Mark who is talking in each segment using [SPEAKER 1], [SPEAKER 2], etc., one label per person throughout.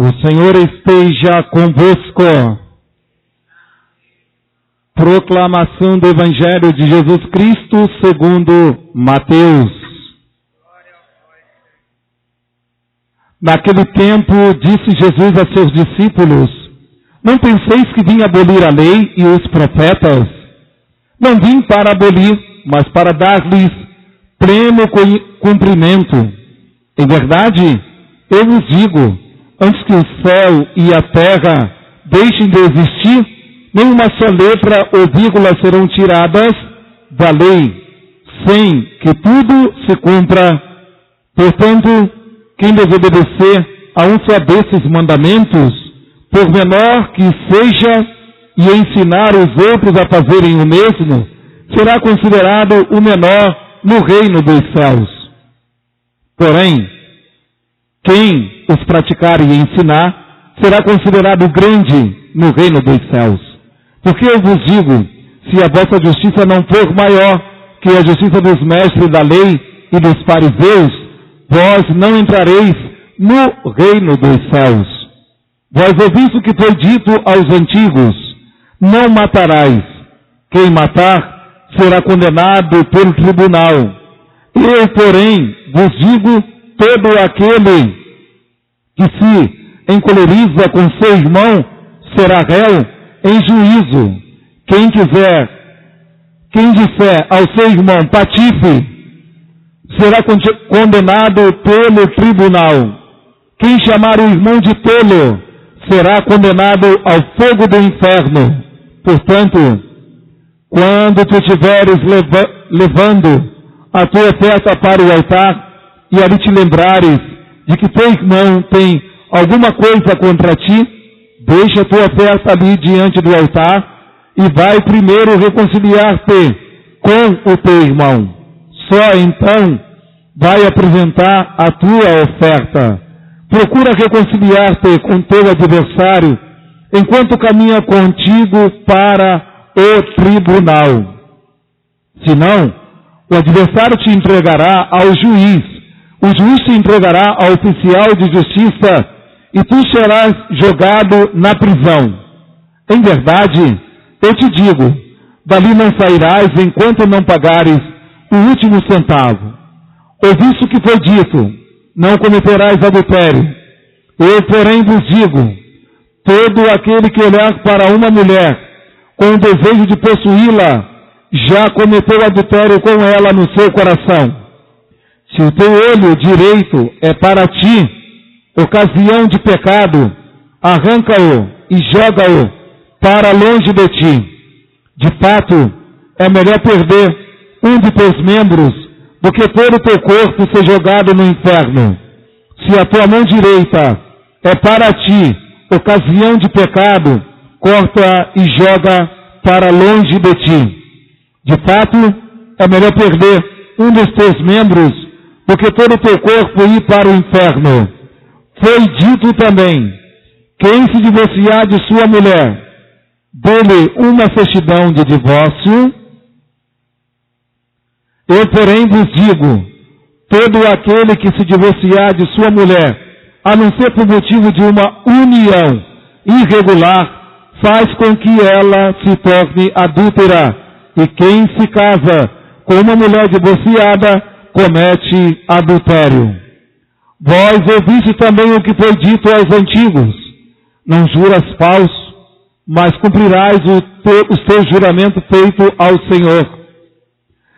[SPEAKER 1] O Senhor esteja convosco. Proclamação do Evangelho de Jesus Cristo segundo Mateus. Naquele tempo, disse Jesus a seus discípulos: Não penseis que vim abolir a lei e os profetas. Não vim para abolir, mas para dar-lhes pleno cumprimento. Em verdade, eu vos digo, antes que o céu e a terra deixem de existir, nem uma só letra ou vírgula serão tiradas da lei, sem que tudo se cumpra. Portanto, quem desobedecer a um só desses mandamentos, por menor que seja, e ensinar os outros a fazerem o mesmo, será considerado o menor no reino dos céus. Porém, quem os praticar e ensinar, será considerado grande no reino dos céus. Porque eu vos digo, se a vossa justiça não for maior que a justiça dos mestres da lei e dos fariseus, vós não entrareis no reino dos céus. Vós ouvis o que foi dito aos antigos: não matarás. Quem matar será condenado pelo tribunal. Eu, porém, vos digo, todo aquele que se encoleriza com seu irmão será réu em juízo. Quem disser ao seu irmão patife, será condenado pelo tribunal. Quem chamar o irmão de tolo, será condenado ao fogo do inferno. Portanto, quando tu estiveres levando a tua oferta para o altar, e ali te lembrares de que teu irmão tem alguma coisa contra ti, deixa a tua oferta ali diante do altar e vai primeiro reconciliar-te com o teu irmão. Só então vai apresentar a tua oferta. Procura reconciliar-te com teu adversário enquanto caminha contigo para o tribunal. Senão, o adversário te entregará ao juiz, o juiz te entregará ao oficial de justiça e tu serás jogado na prisão. Em verdade, eu te digo, dali não sairás enquanto não pagares o último centavo. Ouviste o que foi dito: não cometerás adultério. Eu, porém, vos digo, todo aquele que olhar para uma mulher com o desejo de possuí-la, já cometeu adultério com ela no seu coração. Se o teu olho direito é para ti ocasião de pecado, arranca-o e joga-o para longe de ti. De fato, é melhor perder um de teus membros do que todo o teu corpo ser jogado no inferno. Se a tua mão direita é para ti ocasião de pecado, corta e joga para longe de ti. De fato, é melhor perder um dos teus membros do que todo o teu corpo ir para o inferno. Foi dito também: quem se divorciar de sua mulher, dê-lhe uma certidão de divórcio. Eu, porém, vos digo, todo aquele que se divorciar de sua mulher, a não ser por motivo de uma união irregular, faz com que ela se torne adúltera, e quem se casa com uma mulher divorciada comete adultério. Vós ouviste também o que foi dito aos antigos: não juras falso, mas cumprirás o teu juramento feito ao Senhor.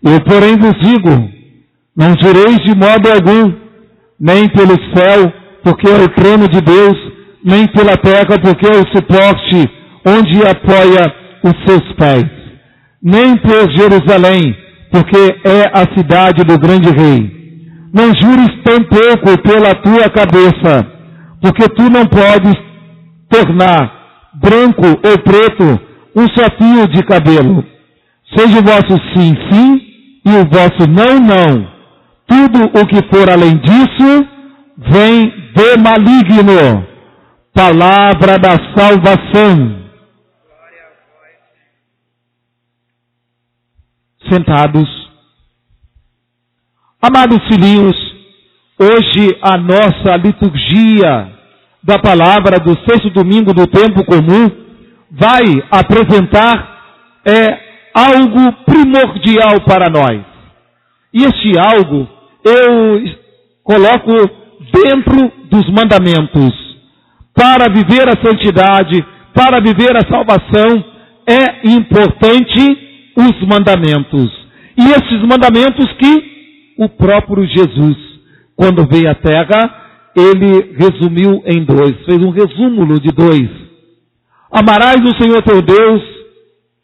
[SPEAKER 1] Eu, porém, vos digo, não jureis de modo algum, nem pelo céu, porque é o trono de Deus, nem pela terra, porque é o suporte onde apoia os seus pés, nem por Jerusalém, porque é a cidade do grande rei. Não jures tampouco pela tua cabeça, porque tu não podes tornar branco ou preto um só fio de cabelo. Seja o vosso sim, sim, e o vosso não, não. Tudo o que for além disso, vem do maligno. Palavra da salvação. Sentados. Amados filhinhos, hoje a nossa liturgia da palavra do sexto domingo do tempo comum vai apresentar algo primordial para nós. E este algo eu coloco dentro dos mandamentos. Para viver a santidade, para viver a salvação, é importante os mandamentos. E esses mandamentos que o próprio Jesus, quando veio à terra, ele resumiu em 2, fez um resúmulo de 2. Amarás o Senhor teu Deus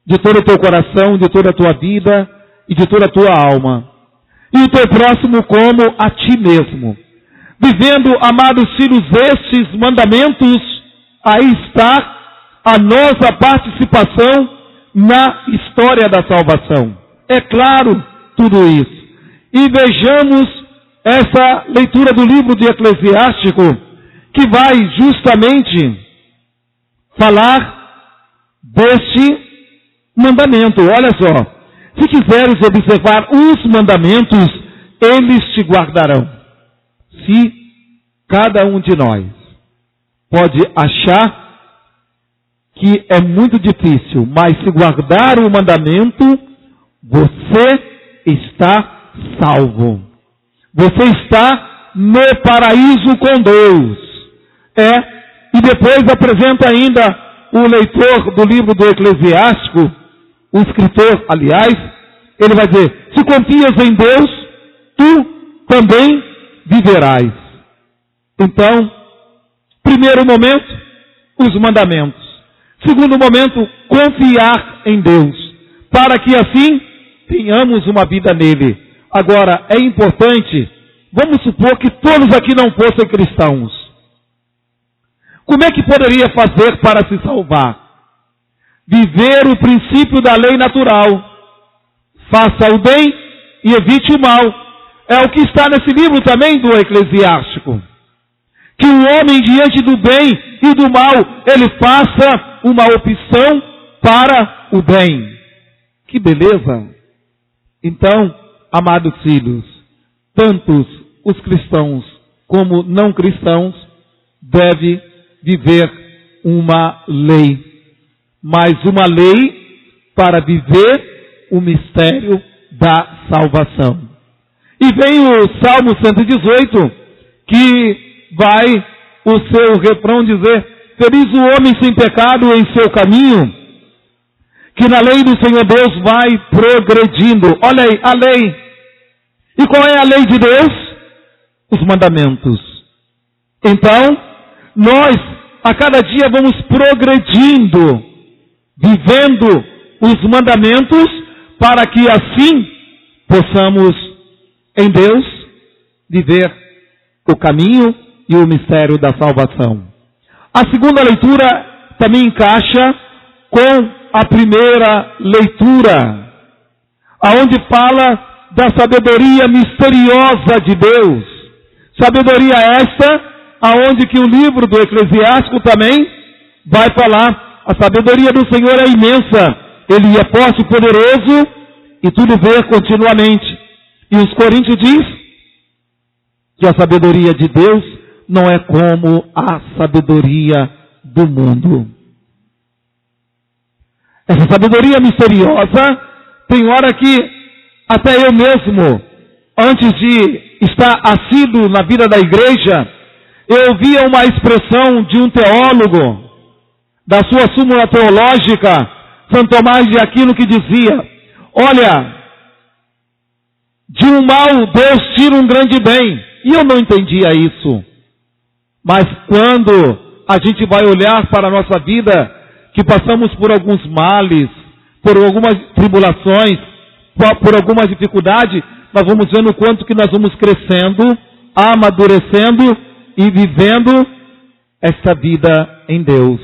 [SPEAKER 1] de todo o teu coração, de toda a tua vida e de toda a tua alma, e o teu próximo como a ti mesmo. Vivendo, amados filhos, estes mandamentos, aí está a nossa participação na história da salvação. É claro tudo isso. E vejamos essa leitura do livro de Eclesiástico, que vai justamente falar deste mandamento. Olha só, se quiseres observar os mandamentos, eles te guardarão. Se cada um de nós pode achar que é muito difícil, mas se guardar o mandamento, você está salvo. Você está no paraíso com Deus. E depois apresenta ainda o leitor do livro do Eclesiástico, o escritor, aliás, ele vai dizer, se confias em Deus, tu também viverás. Então, primeiro momento, os mandamentos. Segundo momento, confiar em Deus, para que assim tenhamos uma vida nele. Agora, é importante, vamos supor que todos aqui não fossem cristãos. Como é que poderia fazer para se salvar? Viver o princípio da lei natural. Faça o bem e evite o mal. É o que está nesse livro também do Eclesiástico. Que o homem diante do bem e do mal, ele faça uma opção para o bem. Que beleza! Então, amados filhos, tantos os cristãos como não cristãos devem viver uma lei. Mas uma lei para viver o mistério da salvação. E vem o Salmo 118, que vai o seu refrão dizer, feliz o homem sem pecado em seu caminho, que na lei do Senhor Deus vai progredindo. Olha aí, a lei. E qual é a lei de Deus? Os mandamentos. Então, nós a cada dia vamos progredindo, vivendo os mandamentos, para que assim possamos, em Deus, viver o caminho e o mistério da salvação. A segunda leitura também encaixa com a primeira leitura, aonde fala da sabedoria misteriosa de Deus. Sabedoria esta, aonde que o livro do Eclesiástico também vai falar. A sabedoria do Senhor é imensa, Ele é forte e poderoso, e tudo vê continuamente. E os Coríntios diz que a sabedoria de Deus não é como a sabedoria do mundo. Essa sabedoria misteriosa, tem hora que até eu mesmo, antes de estar assíduo na vida da igreja, eu ouvia uma expressão de um teólogo, da sua súmula teológica, Santo Tomás de Aquino, que dizia, olha, de um mal Deus tira um grande bem. E eu não entendia isso. Mas quando a gente vai olhar para a nossa vida, que passamos por alguns males, por algumas tribulações, por algumas dificuldades, nós vamos vendo o quanto que nós vamos crescendo, amadurecendo e vivendo esta vida em Deus.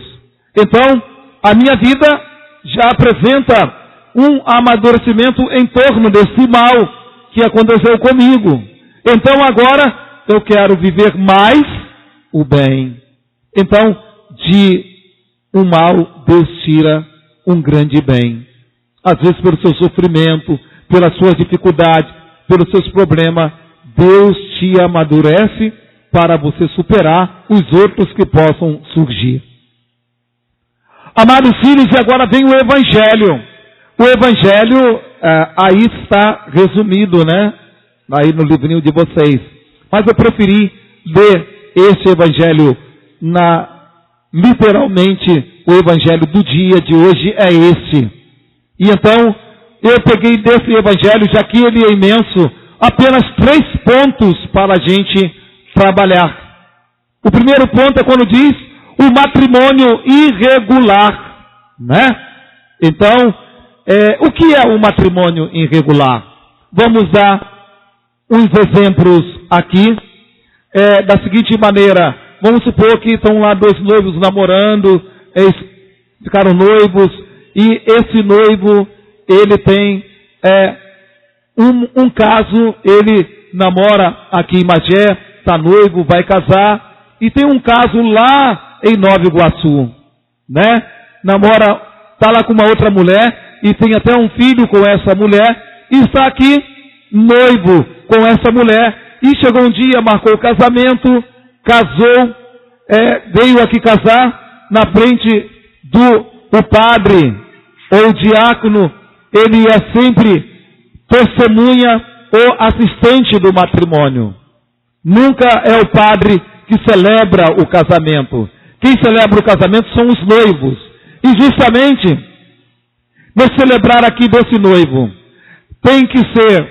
[SPEAKER 1] Então, a minha vida já apresenta um amadurecimento em torno desse mal que aconteceu comigo. Então agora eu quero viver mais o bem. Então, de um mal, Deus tira um grande bem. Às vezes pelo seu sofrimento, pelas suas dificuldades, pelos seus problemas, Deus te amadurece para você superar os outros que possam surgir. Amados filhos, e agora vem o Evangelho. O Evangelho aí está resumido, né? Aí no livrinho de vocês. Mas eu preferi ler esse Evangelho literalmente, o Evangelho do dia de hoje é esse. E então, eu peguei desse Evangelho, já que ele é imenso, apenas 3 pontos para a gente trabalhar. O primeiro ponto é quando diz o matrimônio irregular, né? Então, o que é o matrimônio irregular? Vamos dar uns exemplos aqui, da seguinte maneira. Vamos supor que estão lá 2 noivos namorando, eles ficaram noivos, e esse noivo, ele tem um caso, ele namora aqui em Magé, está noivo, vai casar, e tem um caso lá em Nova Iguaçu, né? Namora, está lá com uma outra mulher, e tem até um filho com essa mulher, e está aqui noivo com essa mulher, e chegou um dia, marcou o casamento, casou, veio aqui casar na frente do padre ou diácono, ele é sempre testemunha ou assistente do matrimônio. Nunca é o padre que celebra o casamento. Quem celebra o casamento são os noivos. E justamente, no celebrar aqui desse noivo, tem que ser,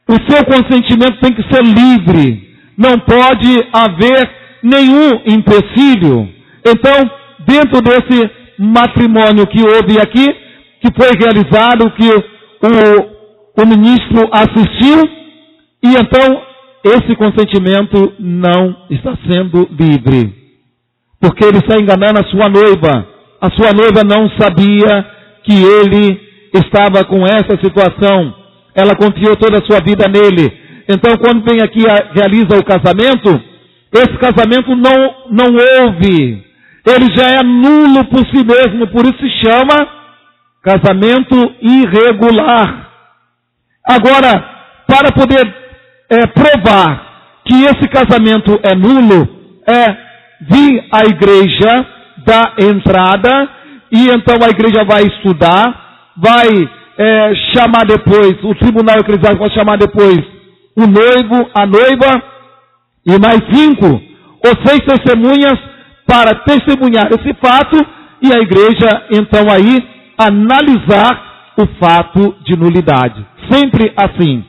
[SPEAKER 1] o seu consentimento tem que ser livre. Não pode haver nenhum empecilho. Então, dentro desse matrimônio que houve aqui, que foi realizado, que o ministro assistiu, e então esse consentimento não está sendo livre, porque ele está enganando a sua noiva. A sua noiva não sabia que ele estava com essa situação. Ela confiou toda a sua vida nele. Então, quando vem aqui e realiza o casamento, esse casamento não houve. Ele já é nulo por si mesmo, por isso se chama casamento irregular. Agora, para poder provar que esse casamento é nulo, vir à igreja, dar entrada, e então a igreja vai estudar, vai chamar depois, o tribunal eclesiástico vai chamar depois o noivo, a noiva, e mais 5 ou 6 testemunhas para testemunhar esse fato, e a igreja então aí analisar o fato de nulidade. Sempre assim.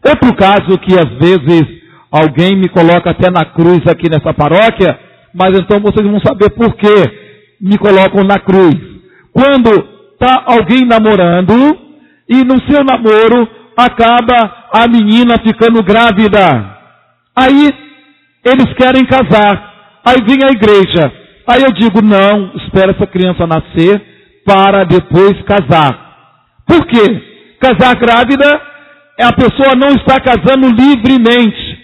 [SPEAKER 1] Outro caso que às vezes alguém me coloca até na cruz aqui nessa paróquia, mas então vocês vão saber por que me colocam na cruz. Quando está alguém namorando, e no seu namoro acaba a menina ficando grávida. Aí eles querem casar. Aí vem a igreja. Aí eu digo, não, espera essa criança nascer para depois casar. Por quê? Casar grávida, a pessoa não está casando livremente.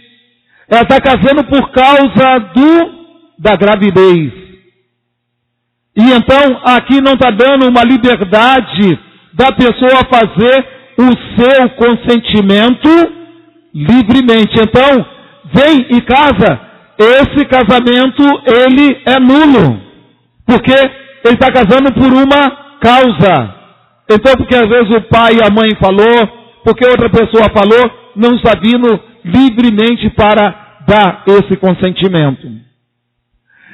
[SPEAKER 1] Ela está casando por causa da gravidez. E então aqui não está dando uma liberdade da pessoa fazer o seu consentimento livremente. Então, vem e casa. Esse casamento, ele é nulo. Porque ele está casando por uma causa. Então, porque às vezes o pai e a mãe falou, porque outra pessoa falou, não está vindo livremente para dar esse consentimento.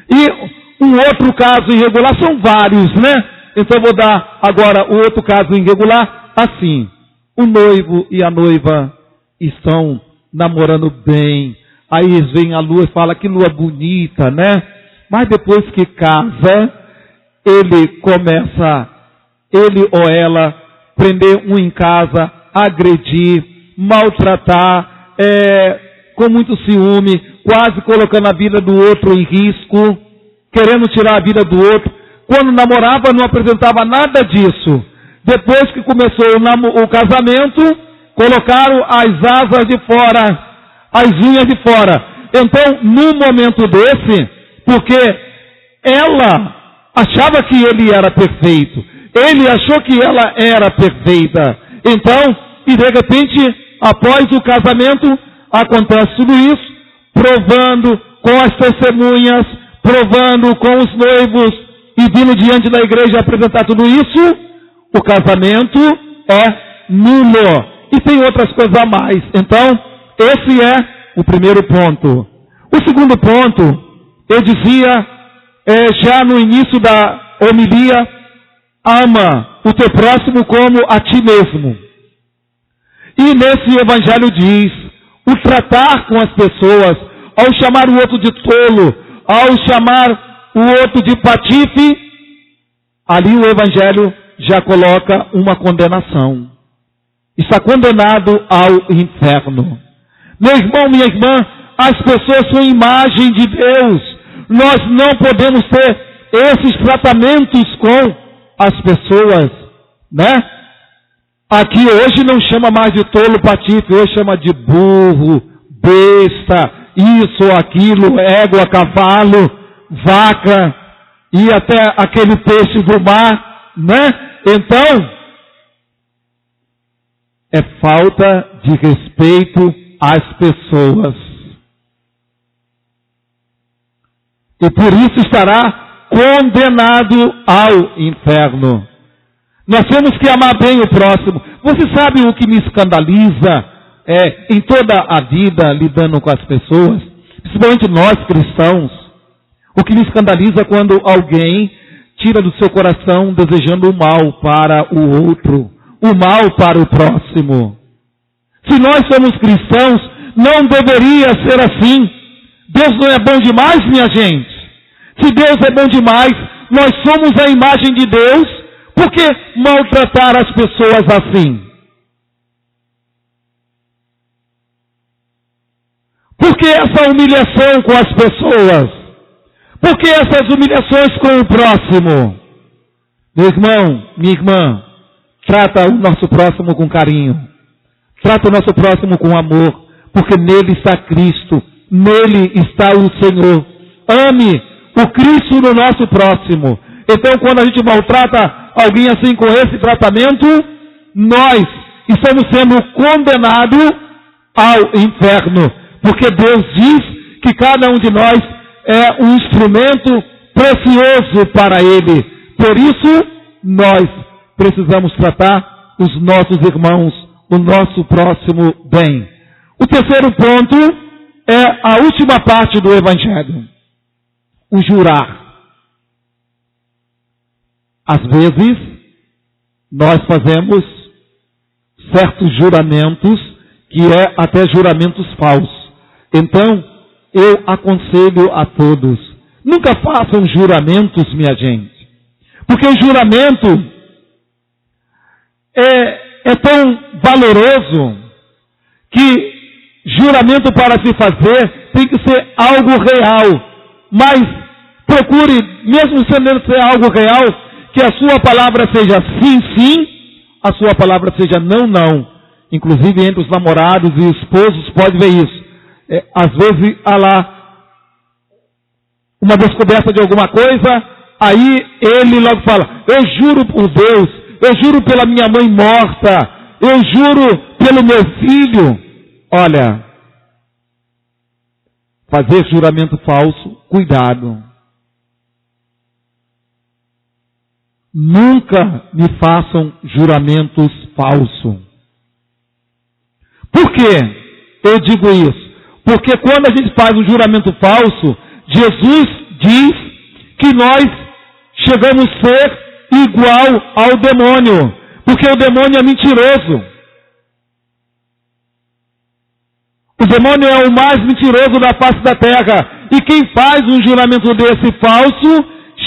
[SPEAKER 1] E um outro caso irregular, são vários, né? Então vou dar agora o outro caso irregular, assim. O noivo e a noiva estão namorando bem. Aí eles veem a lua e falam, que lua bonita, né? Mas depois que casa, ele começa, ele ou ela, prender um em casa, agredir, maltratar, com muito ciúme, quase colocando a vida do outro em risco, querendo tirar a vida do outro. Quando namorava não apresentava nada disso. Depois que começou o casamento, colocaram as asas de fora, as unhas de fora. Então, num momento desse, porque ela achava que ele era perfeito, ele achou que ela era perfeita. Então, e de repente, após o casamento, acontece tudo isso, provando com as testemunhas, provando com os noivos e vindo diante da igreja apresentar tudo isso, o casamento é nulo. E tem outras coisas a mais. Então, esse é o primeiro ponto. O segundo ponto, eu dizia já no início da homilia, ama o teu próximo como a ti mesmo. E nesse evangelho diz, o tratar com as pessoas, ao chamar o outro de tolo, ao chamar o outro de patife, ali o evangelho já coloca uma condenação. Está condenado ao inferno. Meu irmão, minha irmã, as pessoas são imagem de Deus. Nós não podemos ter esses tratamentos com as pessoas, né? Aqui hoje não chama mais de tolo, patife, hoje chama de burro, besta, isso, aquilo, égua, cavalo, vaca e até aquele peixe do mar, né? Então, é falta de respeito às pessoas. E por isso estará condenado ao inferno. Nós temos que amar bem o próximo. Você sabe o que me escandaliza em toda a vida lidando com as pessoas? Principalmente nós cristãos. O que me escandaliza é quando alguém tira do seu coração desejando o mal para o outro. O mal para o próximo. Se nós somos cristãos, não deveria ser assim. Deus não é bom demais, minha gente? Se Deus é bom demais, nós somos a imagem de Deus, por que maltratar as pessoas assim? Por que essa humilhação com as pessoas? Por que essas humilhações com o próximo? Meu irmão, minha irmã, trata o nosso próximo com carinho. Trata o nosso próximo com amor, porque nele está Cristo, nele está o Senhor. Ame o Cristo no nosso próximo. Então, quando a gente maltrata alguém assim com esse tratamento, nós estamos sendo condenados ao inferno, porque Deus diz que cada um de nós é um instrumento precioso para Ele. Por isso, nós precisamos tratar os nossos irmãos, o nosso próximo bem. O terceiro ponto é a última parte do Evangelho. O jurar. Às vezes, nós fazemos certos juramentos, que é até juramentos falsos. Então, eu aconselho a todos, nunca façam juramentos, minha gente. Porque o juramento é tão valoroso que juramento para se fazer tem que ser algo real. Mas procure, mesmo sendo ser algo real, que a sua palavra seja sim, sim, a sua palavra seja não, não. Inclusive entre os namorados e esposos pode ver isso. Às vezes há lá uma descoberta de alguma coisa, aí ele logo fala, eu juro por Deus, eu juro pela minha mãe morta, eu juro pelo meu filho. Olha, fazer juramento falso, cuidado. Nunca me façam juramentos falsos. Por que eu digo isso? Porque quando a gente faz um juramento falso, Jesus diz que nós chegamos a ser igual ao demônio. Porque o demônio é mentiroso. O demônio é o mais mentiroso da face da terra. E quem faz um juramento desse falso,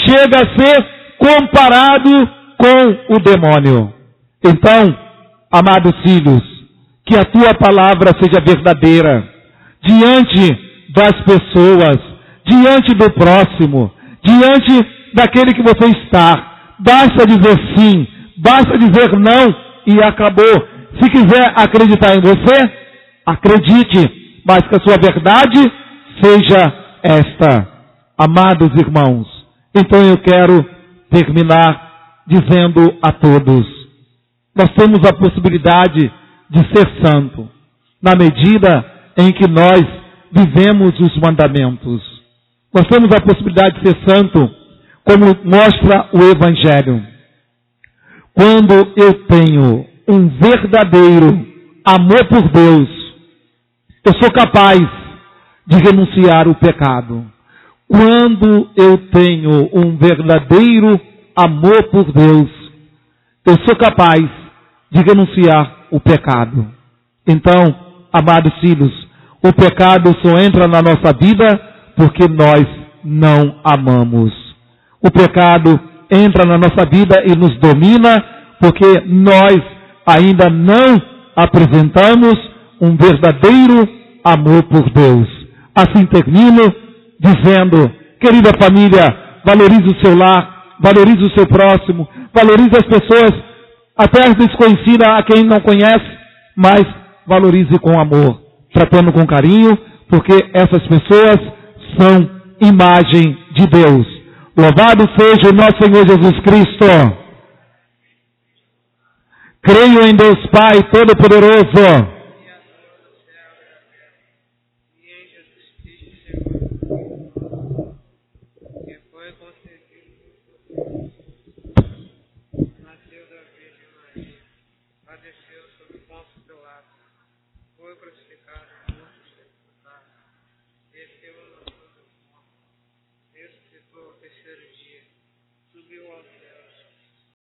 [SPEAKER 1] chega a ser comparado com o demônio. Então, amados filhos, que a tua palavra seja verdadeira, diante das pessoas, diante do próximo, diante daquele que você está. Basta dizer sim, basta dizer não e acabou. Se quiser acreditar em você, acredite, mas que a sua verdade seja esta. Amados irmãos, então eu quero terminar dizendo a todos, nós temos a possibilidade de ser santo, na medida em que nós vivemos os mandamentos. Nós temos a possibilidade de ser santo, como mostra o Evangelho. Quando eu tenho um verdadeiro amor por Deus, eu sou capaz de renunciar o pecado. Quando eu tenho um verdadeiro amor por Deus, eu sou capaz de renunciar o pecado. Então, amados filhos, o pecado só entra na nossa vida porque nós não amamos. O pecado entra na nossa vida e nos domina porque nós ainda não apresentamos um verdadeiro amor por Deus. Assim termino dizendo, querida família, valorize o seu lar, valorize o seu próximo, valorize as pessoas, até as desconhecidas, a quem não conhece, mas valorize com amor, tratando com carinho, porque essas pessoas são imagem de Deus. Louvado seja o nosso Senhor Jesus Cristo. Creio em Deus Pai Todo-Poderoso,
[SPEAKER 2] foi crucificado, morto, sepultado, desceu a nossa ressuscitou ao terceiro dia, subiu ao céu.